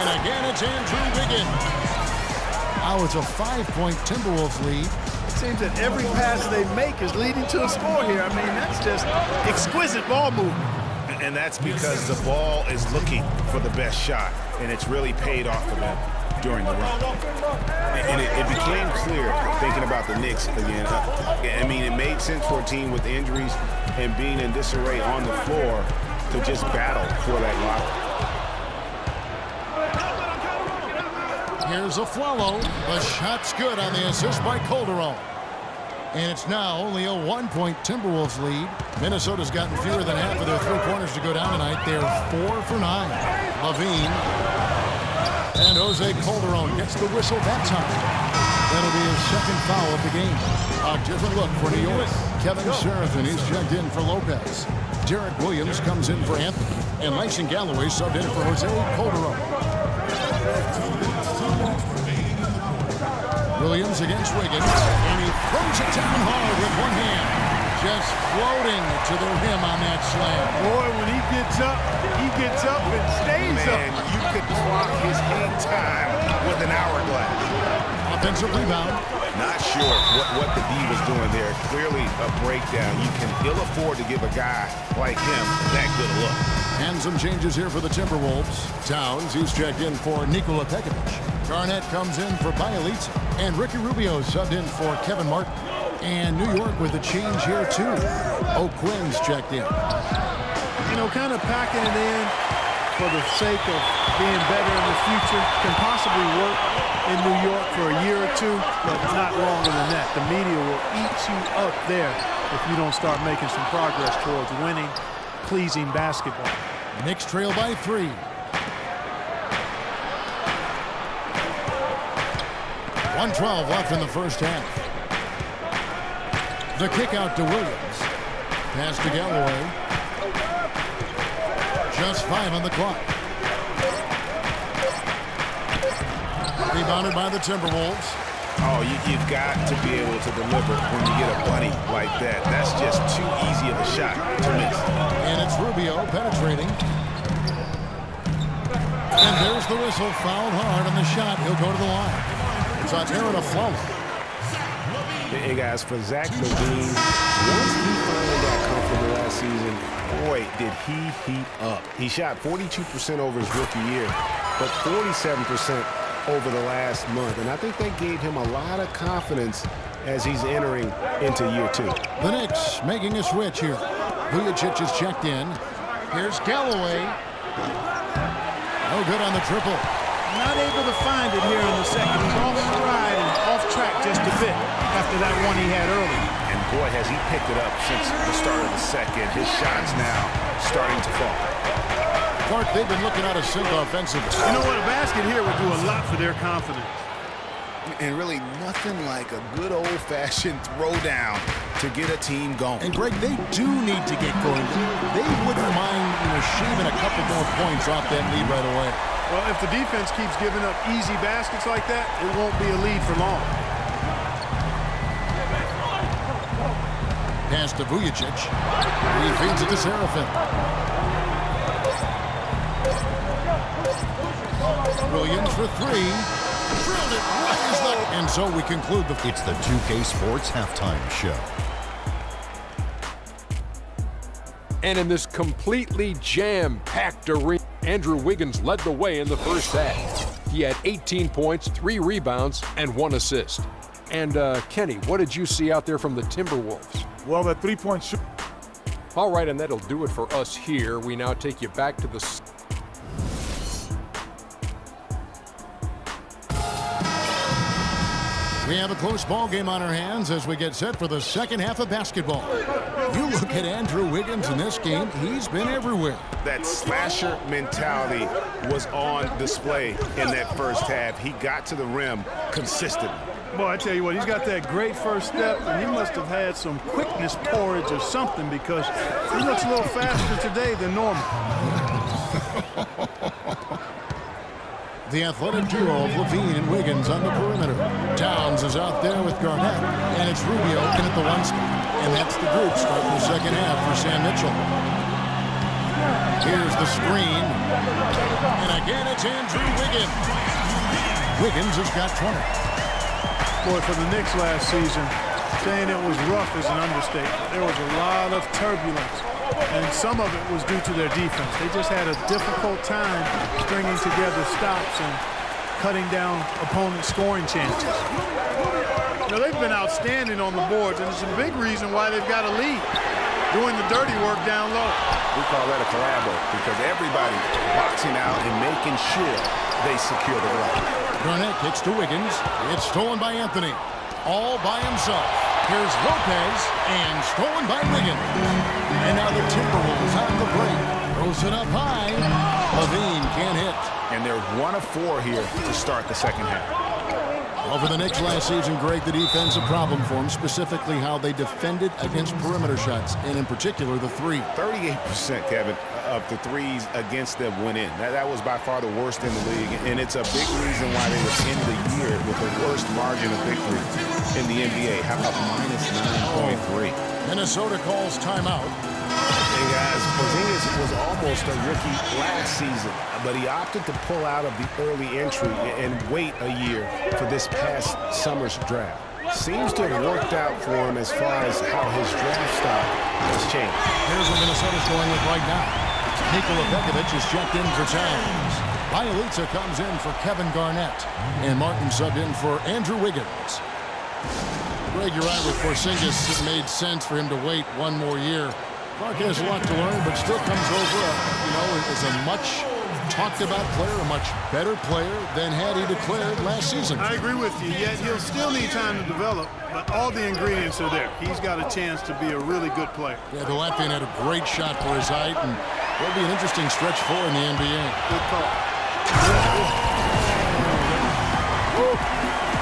And again, it's Andrew Wiggins. Now it's a 5-point Timberwolves lead. It seems that every pass they make is leading to a score here. I mean, that's just exquisite ball movement. And that's because the ball is looking for the best shot, and it's really paid off for them during the run. And it became clear, thinking about the Knicks again, I mean, it made sense for a team with injuries and being in disarray on the floor to just battle for that locker. Here's Afflalo. The shot's good on the assist by Calderon. And it's now only a 1-point Timberwolves lead. Minnesota's gotten fewer than half of their three-pointers to go down tonight. They're 4 for 9. Levine. And Jose Calderon gets the whistle that time. That'll be his second foul of the game. A different look for New York. Kevin Serafin, he's checked in for Lopez. Derek Williams comes in for Anthony. And Langston Galloway subbed in for Jose Calderon. Williams against Wiggins, and he throws it down hard with one hand. Just floating to the rim on that slam. Boy, when he gets up and stays up. Man, you could clock his hang time with an hourglass. Offensive rebound. Not sure what the D was doing there. Clearly a breakdown. You can ill afford to give a guy like him that good a look. And some changes here for the Timberwolves. Towns, he's checked in for Nikola Pekovic. Garnett comes in for Bjelica. And Ricky Rubio subbed in for Kevin Martin. And New York with a change here, too. O'Quinn's checked in. You know, kind of packing it in for the sake of being better in the future can possibly work in New York for a year or two, but not longer than that. The media will eat you up there if you don't start making some progress towards winning, pleasing basketball. Knicks trail by 3. .112 left in the first half. The kick out to Williams. Pass to Galloway. Just 5 on the clock. Rebounded by the Timberwolves. Oh, you've got to be able to deliver when you get a bunny like that. That's just too easy of a shot to miss. And it's Rubio penetrating. And there's the whistle. Fouled hard on the shot. He'll go to the line. It's on Aaron Afflalo. Hey, guys, for Zach LaVine, once he finally got comfortable last season, boy, did he heat up. He shot 42% over his rookie year, but 47% over the last month. And I think that gave him a lot of confidence as he's entering into year 2. The Knicks making a switch here. Vujacic is checked in. Here's Galloway. No good on the triple. Not able to find it here in the second. He's off stride and off track just a bit after that one he had early. And boy, has he picked it up since the start of the second. His shot's now starting to fall. Clark, they've been looking out of sync offensively. You know what? A basket here would do a lot for their confidence. And really nothing like a good old-fashioned throwdown to get a team going. And Greg, they do need to get going. They wouldn't mind, shaving a couple more points off that lead right away. Well, if the defense keeps giving up easy baskets like that, it won't be a lead for long. Pass to Vujacic. He feeds it to Serafin. Williams for 3. Drilled it right as the... And so we conclude the... It's the 2K Sports Halftime Show. And in this completely jam-packed arena, Andrew Wiggins led the way in the first half. He had 18 points, 3 rebounds, and 1 assist. And, Kenny, what did you see out there from the Timberwolves? Well, that three-point shoot. All right, and that'll do it for us here. We now take you back to the... We have a close ball game on our hands as we get set for the second half of basketball. You look at Andrew Wiggins in this game, he's been everywhere. That slasher mentality was on display in that first half. He got to the rim consistently. Boy, I tell you what, he's got that great first step, and he must have had some quickness porridge or something because he looks a little faster today than normal. The athletic duo of Levine and Wiggins on the perimeter. Towns is out there with Garnett, and it's Rubio in at the 1 spot. And that's the group starting the second half for Sam Mitchell. Here's the screen. And again, it's Andrew Wiggins. Wiggins. Wiggins has got 20. Boy, for the Knicks last season, saying it was rough is an understatement. There was a lot of turbulence, and some of it was due to their defense. They just had a difficult time stringing together stops and cutting down opponent scoring chances. You know, they've been outstanding on the boards, and it's a big reason why they've got a lead, doing the dirty work down low. We call that a collabo because everybody boxing out and making sure they secure the rock. Garnett kicks to Wiggins. It's stolen by Anthony. All by himself. Here's Lopez, and stolen by Wiggins. And now the Timberwolves on the break. Throws it up high. Levine can't hit. And they're 1 of 4 here to start the second half. Well, for the Knicks last season, Greg, the defense a problem for them, specifically how they defended against perimeter shots, and in particular the three. 38%, Kevin, of the threes against them went in. That was by far the worst in the league, and it's a big reason why they would end the year with the worst margin of victory in the NBA. How about minus 9.3? Minnesota calls timeout. Hey, guys, Porzingis was almost a rookie last season, but he opted to pull out of the early entry and wait a year for this past summer's draft. Seems to have worked out for him as far as how his draft stock has changed. Here's what Minnesota's going with right now. Nikola Pekovic is checked in for Towns. Bielitsa comes in for Kevin Garnett. And Martin subbed in for Andrew Wiggins. Greg, you're right with Porzingis. It made sense for him to wait one more year. Clark has a lot to learn, but still comes over, as a much talked about player, a much better player than had he declared last season. I agree with you, yet he'll still need time to develop, but all the ingredients are there. He's got a chance to be a really good player. Yeah, the Latvian had a great shot for his height, and it'll be an interesting stretch for in the NBA. Good call.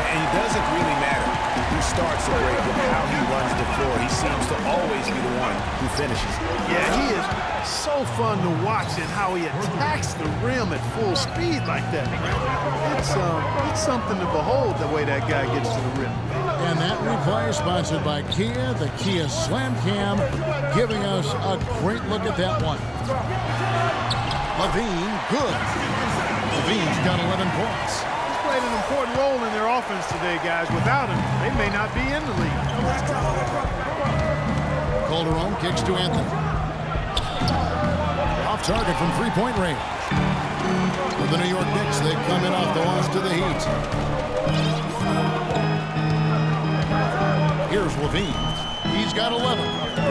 And it doesn't really matter who starts the break with how he runs the floor. He seems to always be the one who finishes. Yeah, he is so fun to watch and how he attacks the rim at full speed like that. It's something to behold the way that guy gets to the rim. And that replay is sponsored by Kia, the Kia Slam Cam, giving us a great look at that one. Levine, good. Levine's got 11 points. Played an important role in their offense today, guys. Without him, they may not be in the league. Calderon kicks to Anthony. Off target from three-point range. For the New York Knicks, they come in off the loss to the Heat. Here's Levine. He's got 11.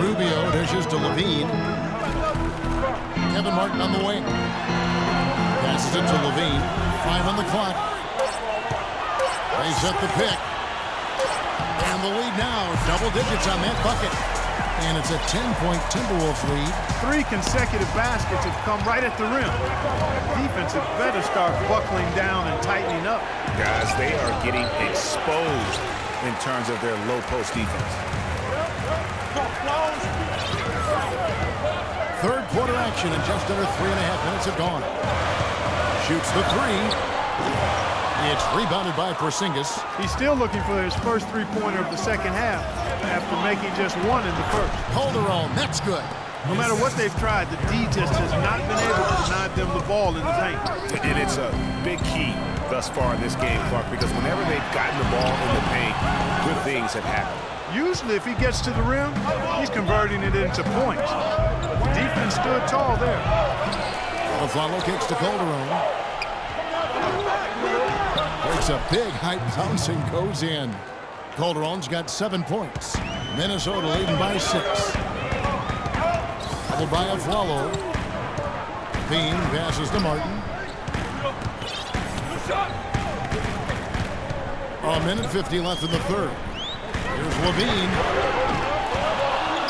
Rubio dishes to Levine. Kevin Martin on the wing. Passes it to Levine. 5 on the clock. They set the pick. And the lead now, double digits on that bucket. And it's a 10-point Timberwolves lead. 3 consecutive baskets have come right at the rim. Defense had better start buckling down and tightening up. Guys, they are getting exposed in terms of their low post defense. Third quarter action and just under 3.5 minutes have gone. Shoots the three. It's rebounded by Porzingis. He's still looking for his first three-pointer of the second half after making just one in the first. Calderon, that's good. No matter what they've tried, the D just has not been able to deny them the ball in the paint. And it's a big key thus far in this game, Clark, because whenever they've gotten the ball in the paint, good things have happened. Usually, if he gets to the rim, he's converting it into points. The defense stood tall there. Follow kicks to Calderon. Takes a big height bounce and goes in. Calderon's got 7 points. Minnesota leading by 6. Doubled by Aflalo. Bean passes to Martin. A minute 50 left in the third. Here's Levine.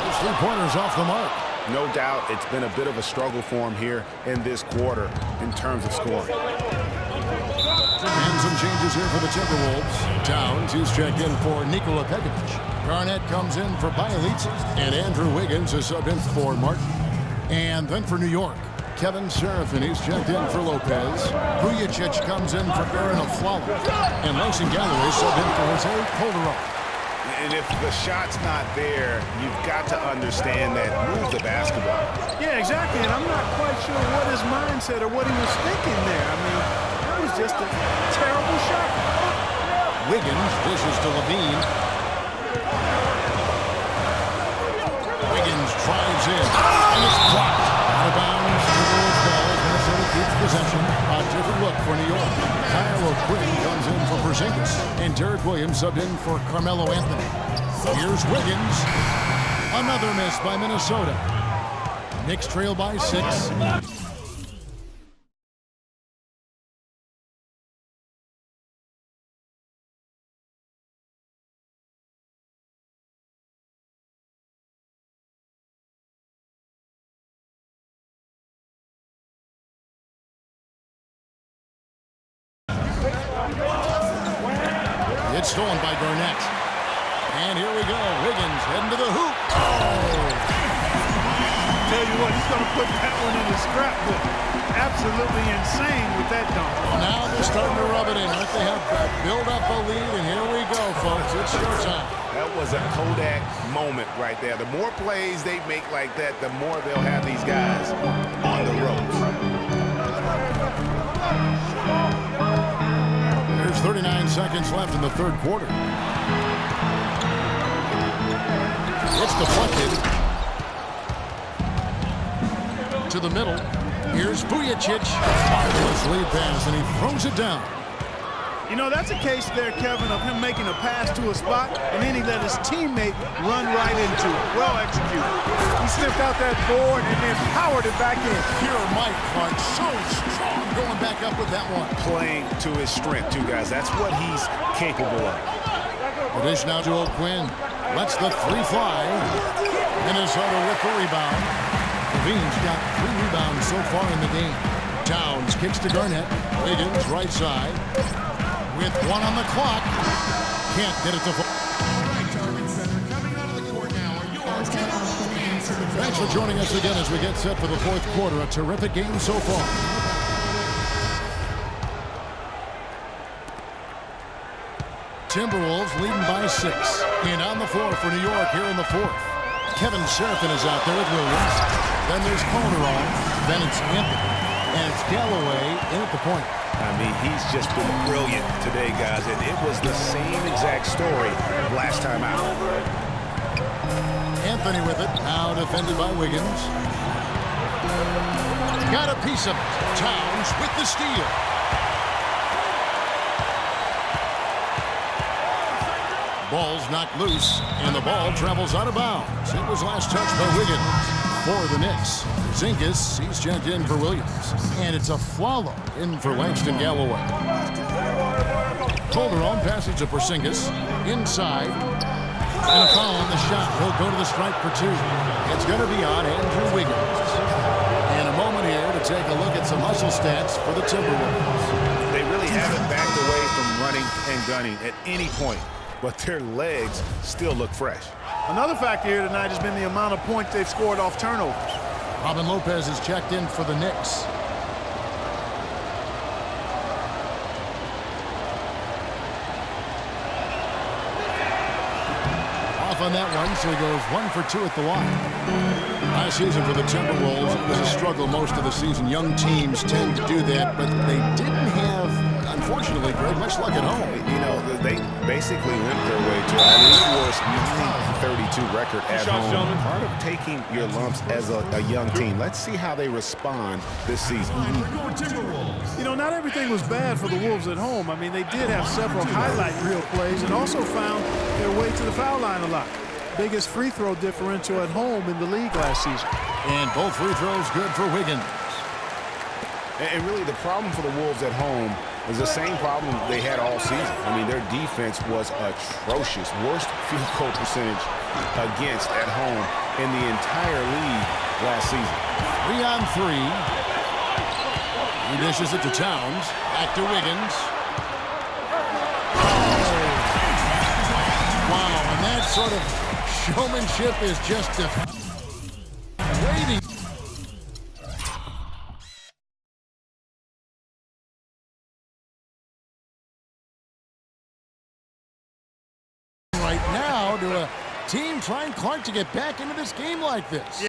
His three-pointer's off the mark. No doubt it's been a bit of a struggle for him here in this quarter in terms of scoring. And some changes here for the Timberwolves. Towns, he's checked in for Nikola Pekovic. Garnett comes in for Bielitsa. And Andrew Wiggins is subbed in for Martin. And then for New York, Kevin Serafin, he's checked in for Lopez. Vujacic comes in for Aaron Aflalo. And Langston Galloway subbed in for Jose Calderon. And if the shot's not there, you've got to understand that move the basketball. Yeah, exactly. And I'm not quite sure what his mindset or what he was thinking there. I mean, that was Dishes to Levine. Wiggins drives in. And it's blocked. Out of bounds. Timberwolves ball. Minnesota keeps possession. A different look for New York. Kyle O'Quinn comes in for Porzingis. And Derek Williams subbed in for Carmelo Anthony. Here's Wiggins. Another miss by Minnesota. Knicks trail by 6. It's stolen by Garnett. And here we go. Wiggins heading to the hoop. Oh! Tell you what, he's going to put that one in his scrapbook. Absolutely insane with that dunk. Well, now they're starting to rub it in. They have built up a lead, and here we go, folks. It's showtime. That was a Kodak moment right there. The more plays they make like that, the more they'll have these guys on the ropes. There's 39 seconds left in the third quarter. It's deflected. To the middle. Here's Vujacic. Marvelous lead pass, and he throws it down. You know, that's a case there, Kevin, of him making a pass to a spot, and then he let his teammate run right into it. Well executed. He sniffed out that board and then powered it back in. Pure Mike Clark, so strong going back up with that one. Playing to his strength, too, guys. That's what he's capable of. The dish now to O'Quinn. Lets the three fly. Minnesota with the rebound. Levine's got 3 rebounds so far in the game. Towns kicks to Garnett. Wiggins right side. With 1 on the clock. Can't get it to fall. Thanks for joining us again as we get set for the fourth quarter. A terrific game so far. Timberwolves leading by 6. And on the floor for New York here in the fourth. Kevin Seraphin is out there with Williams. Then there's Calderon. Then it's Anthony. And it's Galloway in at the point. I mean, he's just been brilliant today, guys. And it was the same exact story last time out. Anthony with it. Now defended by Wiggins. Got a piece of it. Towns with the steal. Ball's knocked loose, and the ball travels out of bounds. It was last touched by Wiggins for the Knicks. Porzingis, he's checked in for Williams. And it's a follow in for Langston Galloway. Calderon passes to Porzingis. Inside. And a foul on the shot. He'll go to the stripe for 2. It's going to be on Andrew Wiggins. And a moment here to take a look at some hustle stats for the Timberwolves. They really haven't backed away from running and gunning at any point, but their legs still look fresh. Another factor here tonight has been the amount of points they've scored off turnovers. Robin Lopez is checked in for the Knicks. Off on that one, so he goes 1 for 2 at the line. Last season for the Timberwolves, it was a struggle most of the season. Young teams tend to do that, but they didn't have, unfortunately, Greg, much luck at home. You know, they basically limped their way to a league worst 32 record at home. Part of taking your lumps as a young team. Let's see how they respond this season. You know, not everything was bad for the Wolves at home. I mean, they did have several highlight reel plays and also found their way to the foul line a lot. Biggest free throw differential at home in the league last season. And both free throws good for Wiggins. And really the problem for the Wolves at home is the same problem they had all season. I mean, their defense was atrocious. Worst field goal percentage against at home in the entire league last season. 3 on 3. He dishes it to Towns. Back to Wiggins. Wow, and that sort of showmanship is just waiting. Right now to a team trying Clark to get back into this game like this.